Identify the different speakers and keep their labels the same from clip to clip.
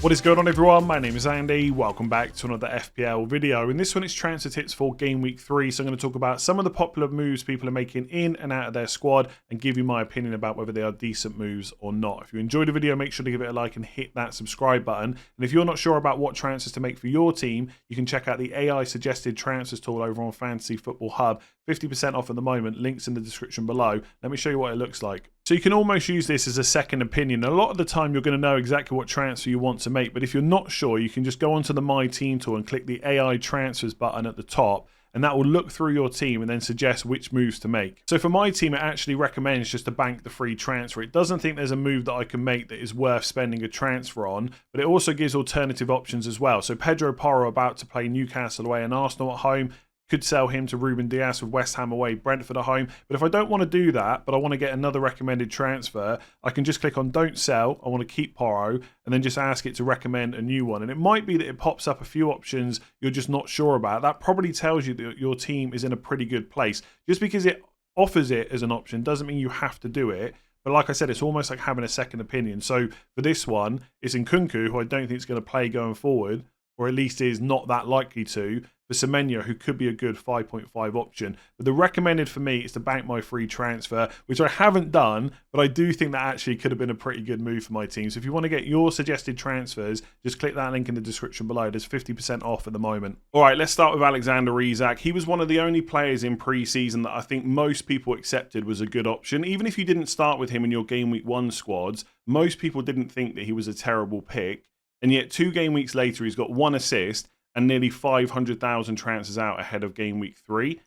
Speaker 1: What is going on, everyone? My name is Andy. Welcome back to another FPL video. In this one, it's transfer tips for Game Week 3. So I'm going to talk about some of the popular moves people are making in and out of their squad and give you my opinion about whether they are decent moves or not. If you enjoyed the video, make sure to give it a like and hit that subscribe button. And if you're not sure about what transfers to make for your team, you can check out the AI suggested transfers tool over on Fantasy Football Hub. 50% off at the moment. Links in the description below. Let me show you what it looks like. So you can almost use this as a second opinion. A lot of the time you're going to know exactly what transfer you want to make, but if you're not sure, you can just go onto the My Team tool and click the AI transfers button at the top, and that will look through your team and then suggest which moves to make. So for my team, it actually recommends just to bank the free transfer. It doesn't think there's a move that I can make that is worth spending a transfer on, but it also gives alternative options as well. So Pedro Porro about to play Newcastle away and Arsenal at home. Could sell him to Ruben Dias with West Ham away, Brentford at home. But if I don't want to do that, but I want to get another recommended transfer, I can just click on don't sell. I want to keep Porro and then just ask it to recommend a new one. And it might be that it pops up a few options you're just not sure about. That probably tells you that your team is in a pretty good place. Just because it offers it as an option doesn't mean you have to do it. But like I said, it's almost like having a second opinion. So for this one, it's Nkunku, who I don't think is going to play going forward, or at least is not that likely to, for Semenyo, who could be a good 5.5 option. But the recommended for me is to bank my free transfer, which I haven't done, but I do think that actually could have been a pretty good move for my team. So if you want to get your suggested transfers, just click that link in the description below. There's 50% off at the moment. All right, let's start with Alexander Isak. He was one of the only players in pre-season that I think most people accepted was a good option. Even if you didn't start with him in your Game Week 1 squads, most people didn't think that he was a terrible pick. And yet 2 game weeks later, he's got 1 assist and nearly 500,000 transfers out ahead of Game Week 3.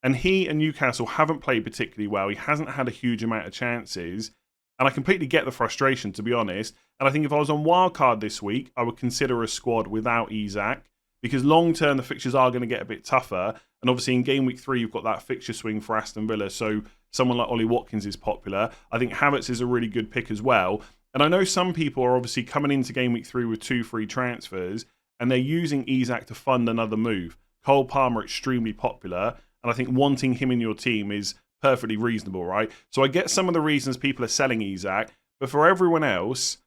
Speaker 1: And he and Newcastle haven't played particularly well. He hasn't had a huge amount of chances. And I completely get the frustration, to be honest. And I think if I was on wildcard this week, I would consider a squad without Isak. Because long-term, the fixtures are going to get a bit tougher. And obviously in Game Week 3, you've got that fixture swing for Aston Villa. So someone like Ollie Watkins is popular. I think Havertz is a really good pick as well. And I know some people are obviously coming into Game Week 3 with 2 free transfers, and they're using Isak to fund another move. Cole Palmer, extremely popular, and I think wanting him in your team is perfectly reasonable, right? So I get some of the reasons people are selling Isak, but for everyone else,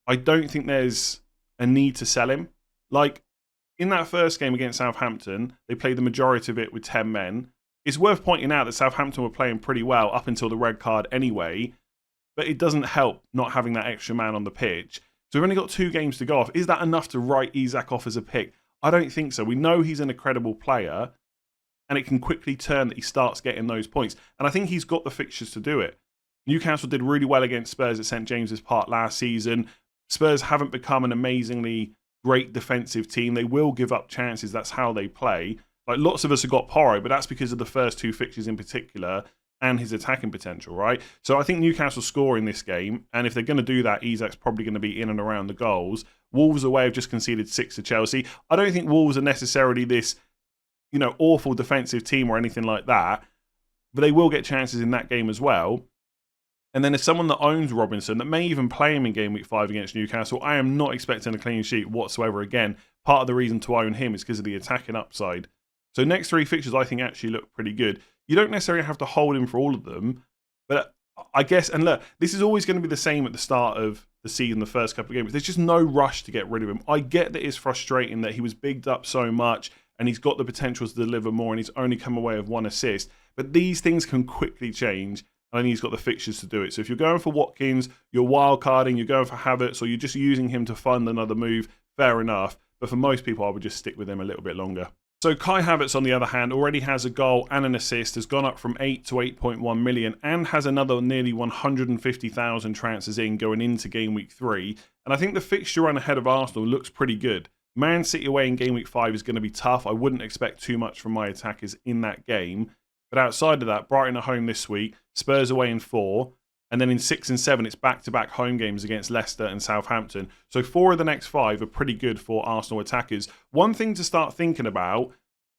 Speaker 1: I don't think there's a need to sell him. Like, in that first game against Southampton, they played the majority of it with 10 men. It's worth pointing out that Southampton were playing pretty well up until the red card anyway, but it doesn't help not having that extra man on the pitch. So we've only got 2 games to go off. Is that enough to write Isak off as a pick? I don't think so. We know he's an incredible player, and it can quickly turn that he starts getting those points. And I think he's got the fixtures to do it. Newcastle did really well against Spurs at St James's Park last season. Spurs haven't become an amazingly great defensive team. They will give up chances. That's how they play. Like, lots of us have got Porro, but that's because of the first 2 fixtures in particular and his attacking potential, right? So I think Newcastle score in this game, and if they're going to do that, Isak's probably going to be in and around the goals. Wolves away have just conceded 6 to Chelsea. I don't think Wolves are necessarily this, awful defensive team or anything like that, but they will get chances in that game as well. And then as someone that owns Robinson, that may even play him in Game Week 5 against Newcastle, I am not expecting a clean sheet whatsoever. Again, part of the reason to own him is because of the attacking upside. So next 3 fixtures I think actually look pretty good. You don't necessarily have to hold him for all of them, but I guess, and look, this is always going to be the same at the start of the season, the first couple of games. There's just no rush to get rid of him. I get that it's frustrating that he was bigged up so much and he's got the potential to deliver more and he's only come away with 1 assist, but these things can quickly change. I think he's got the fixtures to do it. So if you're going for Watkins, you're wildcarding, you're going for Havertz, or you're just using him to fund another move, fair enough. But for most people, I would just stick with him a little bit longer. So Kai Havertz, on the other hand, already has a goal and an assist, has gone up from 8 to 8.1 million, and has another nearly 150,000 transfers in going into Game Week 3. And I think the fixture run ahead of Arsenal looks pretty good. Man City away in Game Week 5 is going to be tough. I wouldn't expect too much from my attackers in that game. But outside of that, Brighton at home this week, Spurs away in 4, and then in 6 and 7, it's back-to-back home games against Leicester and Southampton. So 4 of the next 5 are pretty good for Arsenal attackers. One thing to start thinking about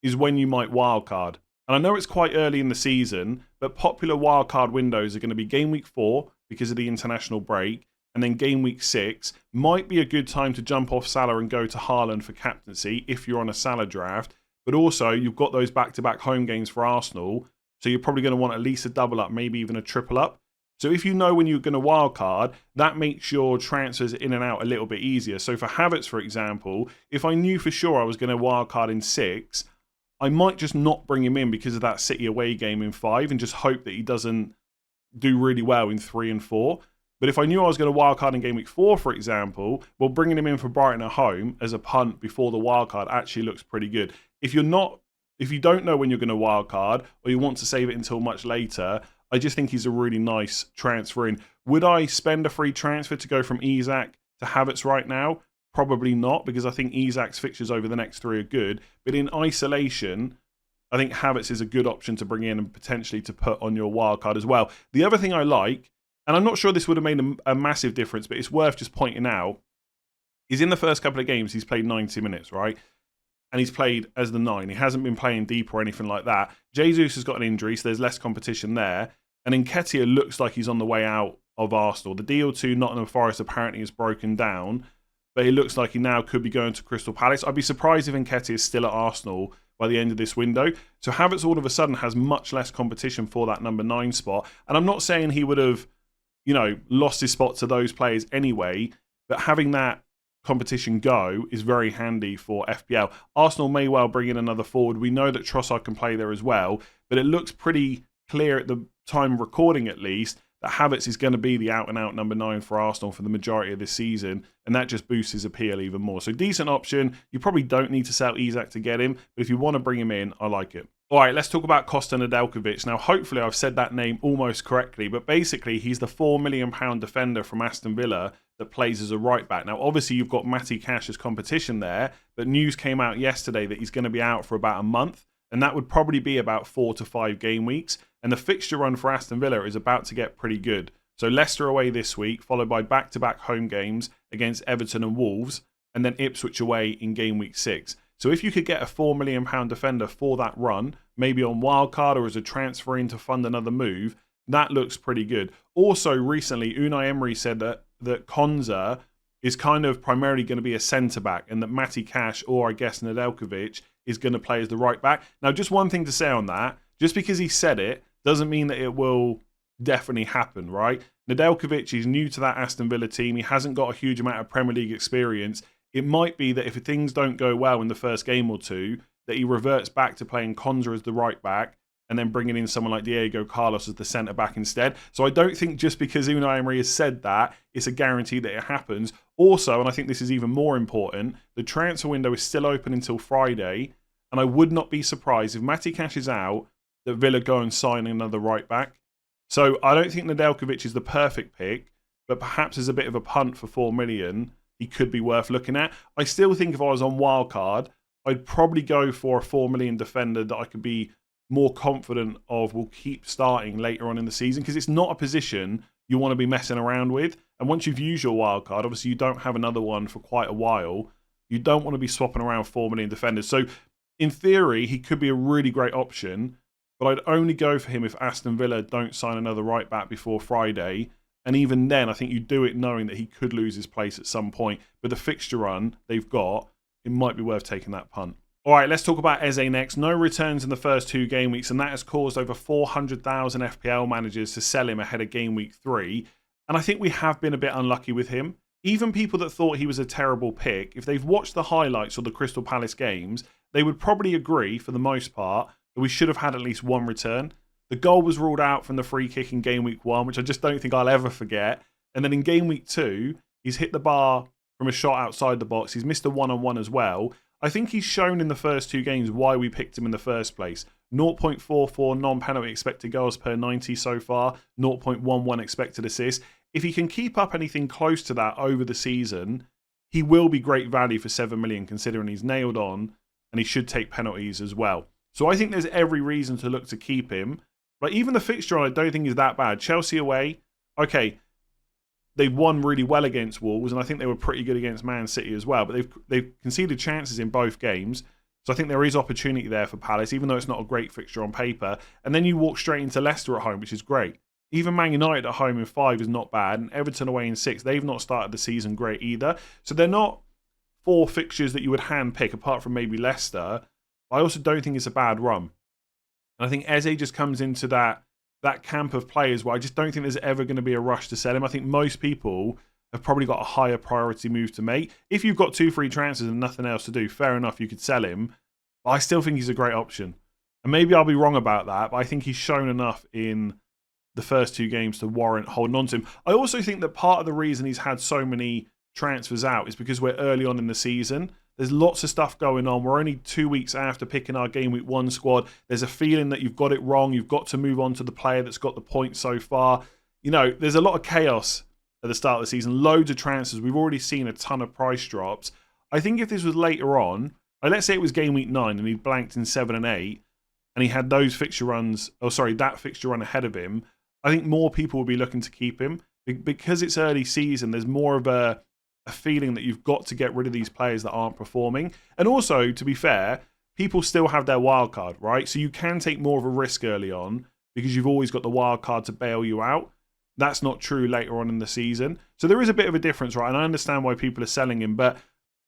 Speaker 1: is when you might wildcard. And I know it's quite early in the season, but popular wildcard windows are going to be Game Week 4 because of the international break, and then Game Week 6 might be a good time to jump off Salah and go to Haaland for captaincy if you're on a Salah draft. But also, you've got those back-to-back home games for Arsenal, so you're probably going to want at least a double up, maybe even a triple up. So if you know when you're going to wildcard, that makes your transfers in and out a little bit easier. So for Havertz, for example, if I knew for sure I was going to wildcard in 6, I might just not bring him in because of that City away game in 5 and just hope that he doesn't do really well in 3 and 4. But if I knew I was going to wildcard in game week 4, for example, well, bringing him in for Brighton at home as a punt before the wildcard actually looks pretty good. If you don't know when you're going to wildcard or you want to save it until much later, I just think he's a really nice transfer in. Would I spend a free transfer to go from Isak to Havertz right now? Probably not, because I think Isak's fixtures over the next 3 are good. But in isolation, I think Havertz is a good option to bring in and potentially to put on your wildcard as well. The other thing I like, and I'm not sure this would have made a massive difference, but it's worth just pointing out, is in the first couple of games, he's played 90 minutes, right? And he's played as the 9. He hasn't been playing deep or anything like that. Jesus has got an injury, so there's less competition there. And Nketiah looks like he's on the way out of Arsenal. The deal to Nottingham Forest apparently is broken down, but it looks like he now could be going to Crystal Palace. I'd be surprised if Nketiah is still at Arsenal by the end of this window. So Havertz all of a sudden has much less competition for that number 9 spot. And I'm not saying he would have, lost his spot to those players anyway, but having that competition go is very handy for FPL. Arsenal may well bring in another forward. We know that Trossard can play there as well, but it looks pretty clear at the time of recording at least that Havertz is going to be the out-and-out number 9 for Arsenal for the majority of this season, and that just boosts his appeal even more. So decent option. You probably don't need to sell Isak to get him, but if you want to bring him in, I like it. All right, let's talk about Costa Nedeljković. Now, hopefully I've said that name almost correctly, but basically he's the £4 million defender from Aston Villa that plays as a right-back. Now, obviously you've got Matty Cash as competition there, but news came out yesterday that he's going to be out for about a month, and that would probably be about 4 to 5 game weeks. And the fixture run for Aston Villa is about to get pretty good. So Leicester away this week, followed by back-to-back home games against Everton and Wolves, and then Ipswich away in game week 6. So if you could get a £4 million defender for that run, maybe on wildcard or as a transfer in to fund another move, that looks pretty good. Also, recently, Unai Emery said that Konza is kind of primarily going to be a centre-back and that Matty Cash or, I guess, Nedeljković is going to play as the right-back. Now, just one thing to say on that. Just because he said it doesn't mean that it will definitely happen, right? Nedeljković is new to that Aston Villa team. He hasn't got a huge amount of Premier League experience. It might be that if things don't go well in the first game or two, that he reverts back to playing Konza as the right back and then bringing in someone like Diego Carlos as the centre back instead. So I don't think just because Unai Emery has said that, it's a guarantee that it happens. Also, and I think this is even more important, the transfer window is still open until Friday, and I would not be surprised if Matty Cash is out, that Villa go and sign another right back. So I don't think Nedeljković is the perfect pick, but perhaps as a bit of a punt for 4 million, he could be worth looking at. I still think if I was on wildcard, I'd probably go for a 4 million defender that I could be more confident of will keep starting later on in the season, because it's not a position you want to be messing around with. And once you've used your wildcard, obviously you don't have another one for quite a while. You don't want to be swapping around 4 million defenders. So in theory, he could be a really great option, but I'd only go for him if Aston Villa don't sign another right back before Friday. And even then, I think you do it knowing that he could lose his place at some point. But the fixture run they've got, it might be worth taking that punt. All right, let's talk about Eze next. No returns in the first 2 game weeks, and that has caused over 400,000 FPL managers to sell him ahead of game week 3. And I think we have been a bit unlucky with him. Even people that thought he was a terrible pick, if they've watched the highlights of the Crystal Palace games, they would probably agree, for the most part, that we should have had at least 1 return. The goal was ruled out from the free kick in game week 1, which I just don't think I'll ever forget. And then in game week 2, he's hit the bar from a shot outside the box. He's missed a one-on-one as well. I think he's shown in the first 2 games why we picked him in the first place. 0.44 non-penalty expected goals per 90 so far, 0.11 expected assists. If he can keep up anything close to that over the season, he will be great value for 7 million, considering he's nailed on and he should take penalties as well. So I think there's every reason to look to keep him. But even the fixture I don't think is that bad. Chelsea away, okay, they've won really well against Wolves, and I think they were pretty good against Man City as well. But they've conceded chances in both games. So I think there is opportunity there for Palace, even though it's not a great fixture on paper. And then you walk straight into Leicester at home, which is great. Even Man United at home in 5 is not bad, and Everton away in 6, they've not started the season great either. So they're not 4 fixtures that you would handpick, apart from maybe Leicester. I also don't think it's a bad run. And I think Eze just comes into that that camp of players where I just don't think there's ever going to be a rush to sell him. I think most people have probably got a higher priority move to make. If you've got 2 free transfers and nothing else to do, fair enough, you could sell him. But I still think he's a great option. And maybe I'll be wrong about that, but I think he's shown enough in the first 2 games to warrant holding on to him. I also think that part of the reason he's had so many transfers out is because we're early on in the season. There's lots of stuff going on. We're only 2 weeks after picking our Game Week 1 squad. There's a feeling that you've got it wrong. You've got to move on to the player that's got the points so far. You know, there's a lot of chaos at the start of the season. Loads of transfers. We've already seen a ton of price drops. I think if this was later on, like let's say it was Game Week 9 and he blanked in 7 and 8 and he had those fixture runs, that fixture run ahead of him, I think more people will be looking to keep him. Because it's early season, there's more of a feeling that you've got to get rid of these players that aren't performing. And also, to be fair, people still have their wild card, right? So you can take more of a risk early on because you've always got the wild card to bail you out. That's not true later on in the season. So there is a bit of a difference, right? And I understand why people are selling him, but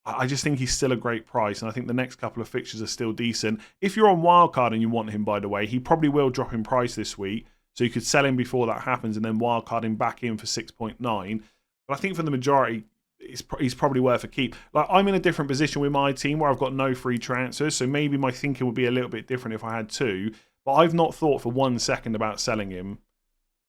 Speaker 1: I just think he's still a great price. And I think the next couple of fixtures are still decent. If you're on wildcard and you want him, by the way, he probably will drop in price this week. So you could sell him before that happens and then wildcard him back in for 6.9. But I think for the majority, he's probably worth a keep. Like I'm in a different position with my team where I've got no free transfers. So maybe my thinking would be a little bit different if I had 2. But I've not thought for 1 second about selling him.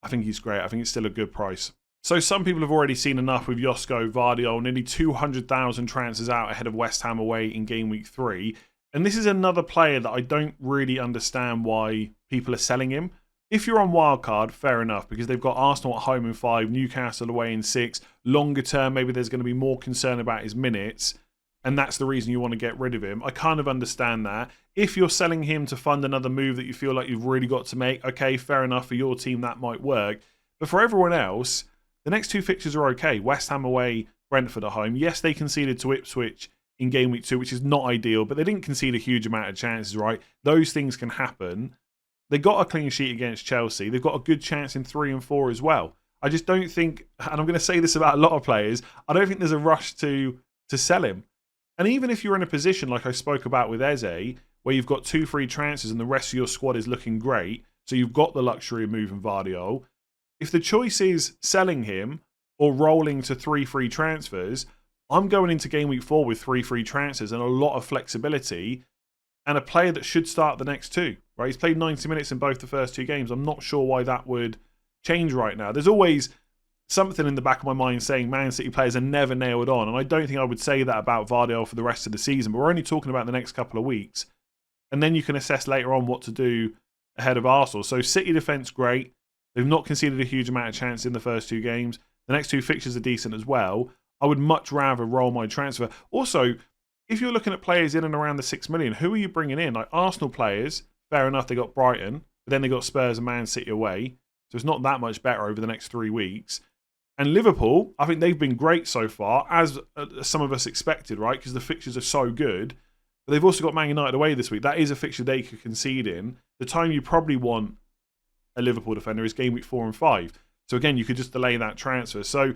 Speaker 1: I think he's great. I think it's still a good price. So some people have already seen enough with Josko, Gvardiol, nearly 200,000 transfers out ahead of West Ham away in Game Week 3. And this is another player that I don't really understand why people are selling him. If you're on wildcard, fair enough, because they've got Arsenal at home in 5, Newcastle away in 6. Longer term, maybe there's going to be more concern about his minutes, and that's the reason you want to get rid of him. I kind of understand that. If you're selling him to fund another move that you feel like you've really got to make, okay, fair enough, for your team that might work. But for everyone else, the next 2 fixtures are okay. West Ham away, Brentford at home. Yes, they conceded to Ipswich in Game Week 2, which is not ideal, but they didn't concede a huge amount of chances, right? Those things can happen. They got a clean sheet against Chelsea. They've got a good chance in 3 and 4 as well. I just don't think, and I'm going to say this about a lot of players, I don't think there's a rush to sell him. And even if you're in a position like I spoke about with Eze, where you've got 2 free transfers and the rest of your squad is looking great, so you've got the luxury of moving Gvardiol, if the choice is selling him or rolling to 3 free transfers, I'm going into Game Week 4 with 3 free transfers and a lot of flexibility and a player that should start the next 2. Right? He's played 90 minutes in both the first 2 games. I'm not sure why that would change right now. There's always something in the back of my mind saying Man City players are never nailed on, and I don't think I would say that about Gvardiol for the rest of the season, but we're only talking about the next couple of weeks, and then you can assess later on what to do ahead of Arsenal. So City defence, great. They've not conceded a huge amount of chance in the first 2 games. The next 2 fixtures are decent as well. I would much rather roll my transfer. Also, if you're looking at players in and around the 6 million, who are you bringing in? Like Arsenal players, fair enough, they got Brighton, but then they got Spurs and Man City away. So it's not that much better over the next 3 weeks. And Liverpool, I think they've been great so far, as some of us expected, right? Because the fixtures are so good. But they've also got Man United away this week. That is a fixture they could concede in. The time you probably want a Liverpool defender is Game Week 4 and 5. So again, you could just delay that transfer. So,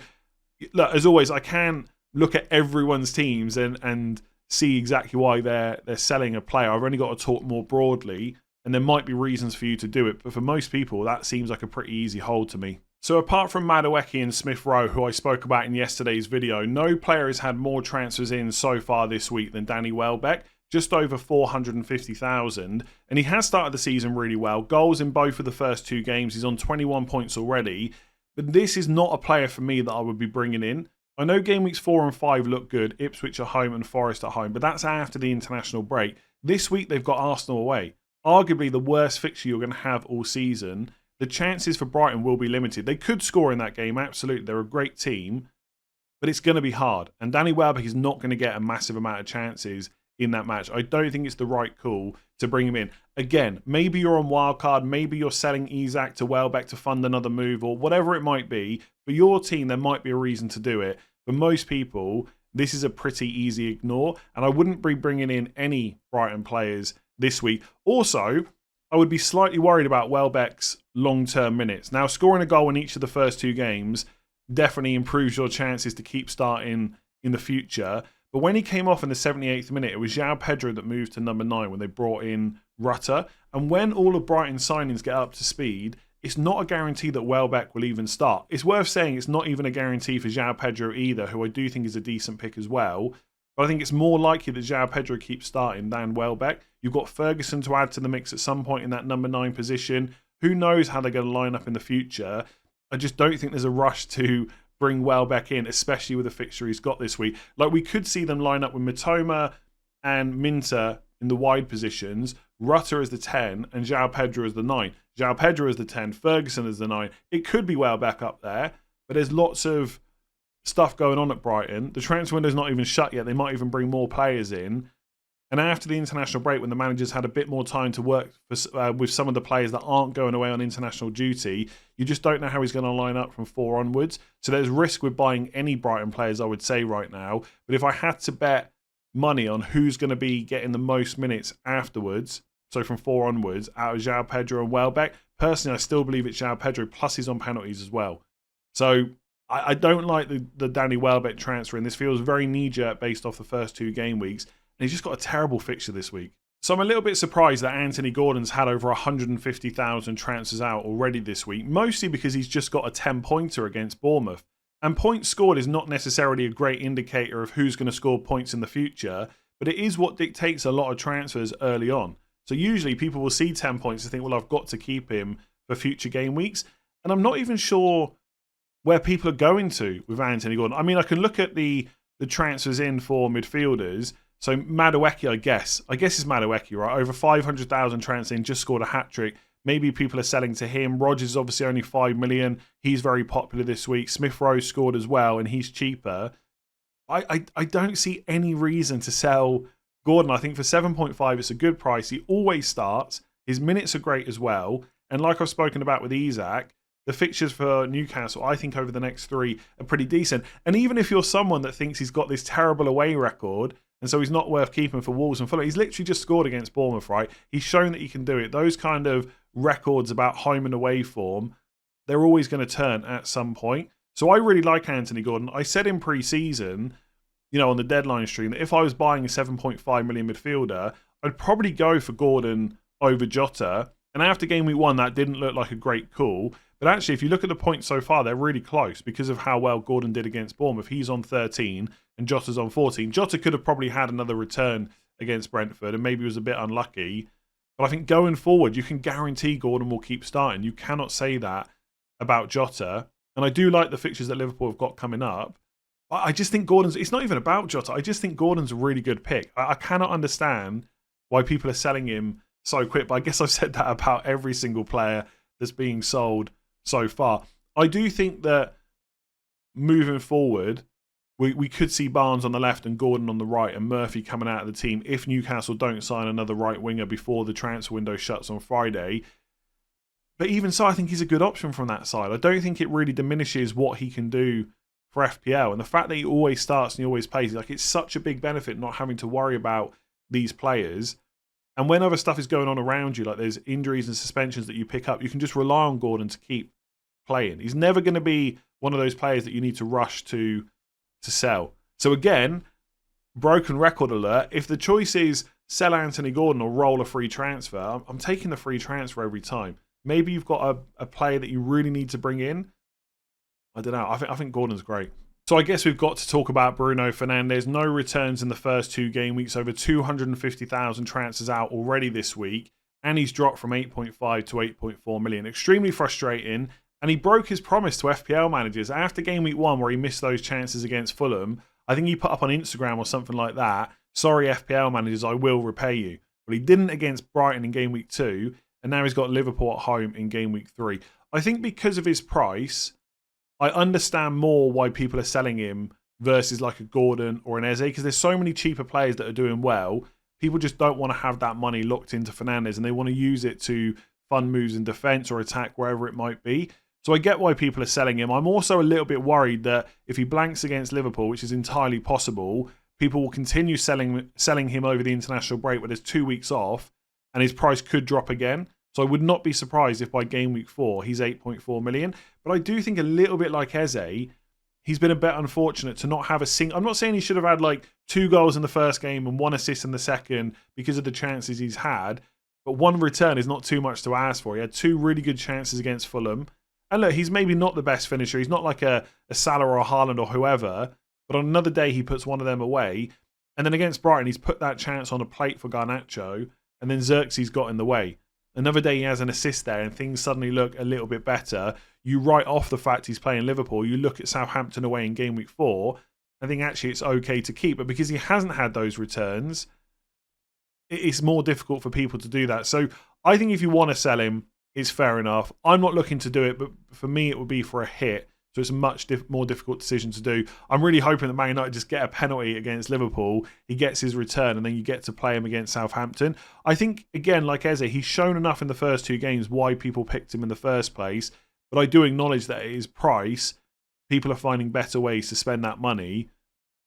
Speaker 1: look, as always, I can look at everyone's teams and see exactly why they're selling a player. I've only got to talk more broadly, and there might be reasons for you to do it. But for most people, that seems like a pretty easy hold to me. So apart from Madueke and Smith Rowe, who I spoke about in yesterday's video, no player has had more transfers in so far this week than Danny Welbeck, just over 450,000. And he has started the season really well. Goals in both of the first 2 games. He's on 21 points already. But this is not a player for me that I would be bringing in. I know game weeks 4 and 5 look good. Ipswich at home and Forest at home. But that's after the international break. This week they've got Arsenal away. Arguably the worst fixture you're going to have all season. The chances for Brighton will be limited. They could score in that game, absolutely. They're a great team, but it's going to be hard. And Danny Welbeck is not going to get a massive amount of chances in that match. I don't think it's the right call to bring him in. Again, maybe you're on wildcard, maybe you're selling Isak to Welbeck to fund another move or whatever it might be. For your team, there might be a reason to do it. For most people, this is a pretty easy ignore, and I wouldn't be bringing in any Brighton players this week. Also, I would be slightly worried about Welbeck's long-term minutes. Now, scoring a goal in each of the first 2 games definitely improves your chances to keep starting in the future. But when he came off in the 78th minute, it was João Pedro that moved to number 9 when they brought in Rutter. And when all of Brighton's signings get up to speed, it's not a guarantee that Welbeck will even start. It's worth saying it's not even a guarantee for João Pedro either, who I do think is a decent pick as well. But I think it's more likely that João Pedro keeps starting than Welbeck. You've got Ferguson to add to the mix at some point in that number 9 position. Who knows how they're going to line up in the future? I just don't think there's a rush to bring Welbeck in, especially with the fixture he's got this week. Like, we could see them line up with Mitoma and Minter in the wide positions, Rutter as the 10, and João Pedro as the 9. João Pedro as the 10, Ferguson as the 9. It could be Welbeck up there, but there's lots of stuff going on at Brighton. The transfer window's not even shut yet. They might even bring more players in. And after the international break, when the managers had a bit more time to work with some of the players that aren't going away on international duty, you just don't know how he's going to line up from 4 onwards. So there's risk with buying any Brighton players, I would say, right now. But if I had to bet money on who's going to be getting the most minutes afterwards, so from 4 onwards, out of João Pedro and Welbeck, personally, I still believe it's João Pedro, plus he's on penalties as well. So I don't like the Danny Welbeck transfer, and this feels very knee-jerk based off the first 2 game weeks. And he's just got a terrible fixture this week. So I'm a little bit surprised that Anthony Gordon's had over 150,000 transfers out already this week, mostly because he's just got a 10-pointer against Bournemouth. And points scored is not necessarily a great indicator of who's going to score points in the future, but it is what dictates a lot of transfers early on. So usually people will see 10 points and think, well, I've got to keep him for future game weeks. And I'm not even sure where people are going to with Anthony Gordon. I mean, I can look at the transfers in for midfielders. So Madueke, I guess it's Madueke, right? Over 500,000 transfers in, just scored a hat-trick. Maybe people are selling to him. Rodgers is obviously only 5 million. He's very popular this week. Smith Rowe scored as well, and he's cheaper. I don't see any reason to sell Gordon. I think for 7.5, it's a good price. He always starts. His minutes are great as well. And like I've spoken about with Isak, the fixtures for Newcastle, I think over the next 3 are pretty decent. And even if you're someone that thinks he's got this terrible away record, and so he's not worth keeping for Wolves and Fulham, he's literally just scored against Bournemouth, right? He's shown that he can do it. Those kind of records about home and away form, they're always going to turn at some point. So I really like Anthony Gordon. I said in pre-season, on the deadline stream, that if I was buying a 7.5 million midfielder, I'd probably go for Gordon over Jota. And after game week 1, that didn't look like a great call. But actually, if you look at the points so far, they're really close because of how well Gordon did against Bournemouth. He's on 13 and Jota's on 14. Jota could have probably had another return against Brentford and maybe was a bit unlucky. But I think going forward, you can guarantee Gordon will keep starting. You cannot say that about Jota. And I do like the fixtures that Liverpool have got coming up. I just think it's not even about Jota. I just think Gordon's a really good pick. I cannot understand why people are selling him so quick. But I guess I've said that about every single player that's being sold so far. I do think that moving forward, we could see Barnes on the left and Gordon on the right and Murphy coming out of the team if Newcastle don't sign another right winger before the transfer window shuts on Friday. But even so, I think he's a good option from that side. I don't think it really diminishes what he can do for FPL. And the fact that he always starts and he always plays, it's such a big benefit not having to worry about these players. And when other stuff is going on around you, like there's injuries and suspensions that you pick up, you can just rely on Gordon to keep playing. He's never going to be one of those players that you need to rush to sell. So again, broken record alert, if the choice is sell Anthony Gordon or roll a free transfer, I'm taking the free transfer every time. Maybe you've got a player that you really need to bring in. I don't know. I think Gordon's great. So I guess we've got to talk about Bruno Fernandes. No returns in the first 2 game weeks. Over 250,000 transfers out already this week. And he's dropped from 8.5 to 8.4 million. Extremely frustrating. And he broke his promise to FPL managers. After game week 1, where he missed those chances against Fulham, I think he put up on Instagram or something like that, sorry FPL managers, I will repay you. But he didn't against Brighton in game week 2. And now he's got Liverpool at home in game week 3. I think because of his price, I understand more why people are selling him versus like a Gordon or an Eze, because there's so many cheaper players that are doing well. People just don't want to have that money locked into Fernandes and they want to use it to fund moves in defence or attack, wherever it might be. So I get why people are selling him. I'm also a little bit worried that if he blanks against Liverpool, which is entirely possible, people will continue selling him over the international break where there's 2 weeks off and his price could drop again. So I would not be surprised if by game week 4 he's 8.4 million. But I do think a little bit like Eze, he's been a bit unfortunate to not have a single... I'm not saying he should have had 2 goals in the first game and 1 assist in the second because of the chances he's had. but 1 return is not too much to ask for. He had 2 really good chances against Fulham. And look, he's maybe not the best finisher. He's not like a Salah or a Haaland or whoever, but on another day he puts one of them away. And then against Brighton, he's put that chance on a plate for Garnacho, and then Xerxes got in the way. Another day he has an assist there and things suddenly look a little bit better. You write off the fact he's playing Liverpool. You look at Southampton away in game week 4. I think actually it's okay to keep. But because he hasn't had those returns, it's more difficult for people to do that. So I think if you want to sell him, it's fair enough. I'm not looking to do it, but for me it would be for a hit. So it's a much more difficult decision to do. I'm really hoping that Man United just get a penalty against Liverpool. He gets his return and then you get to play him against Southampton. I think, again, like Eze, he's shown enough in the first 2 games why people picked him in the first place. But I do acknowledge that at his price, people are finding better ways to spend that money.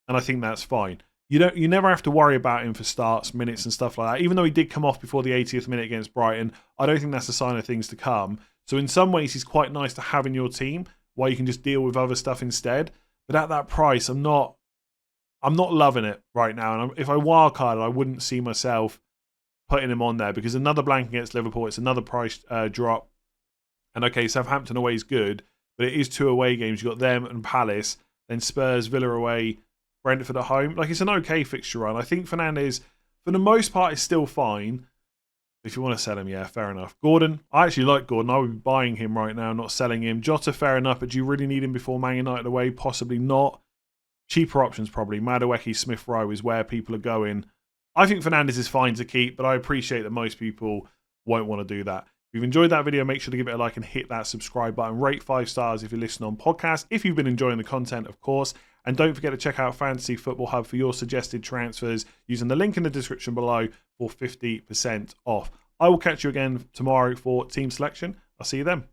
Speaker 1: And I think that's fine. You never have to worry about him for starts, minutes and stuff like that. Even though he did come off before the 80th minute against Brighton, I don't think that's a sign of things to come. So in some ways, he's quite nice to have in your team, while you can just deal with other stuff instead. But at that price, I'm not loving it right now. And if I wildcarded, I wouldn't see myself putting him on there, because another blank against Liverpool, it's another price drop. And okay, Southampton away is good, but it is 2 away games. You've got them and Palace, then Spurs, Villa away, Brentford at home. Like, it's an okay fixture run. I think Fernandes, for the most part, is still fine. If you want to sell him, yeah, fair enough. Gordon, I actually like Gordon. I would be buying him right now, not selling him. Jota, fair enough, but do you really need him before Man United away? Possibly not. Cheaper options, probably. Madueke, Smith Rowe is where people are going. I think Fernandes is fine to keep, but I appreciate that most people won't want to do that. If you've enjoyed that video, make sure to give it a like and hit that subscribe button. Rate 5 stars if you're listening on podcast. If you've been enjoying the content, of course. And don't forget to check out Fantasy Football Hub for your suggested transfers using the link in the description below for 50% off. I will catch you again tomorrow for team selection. I'll see you then.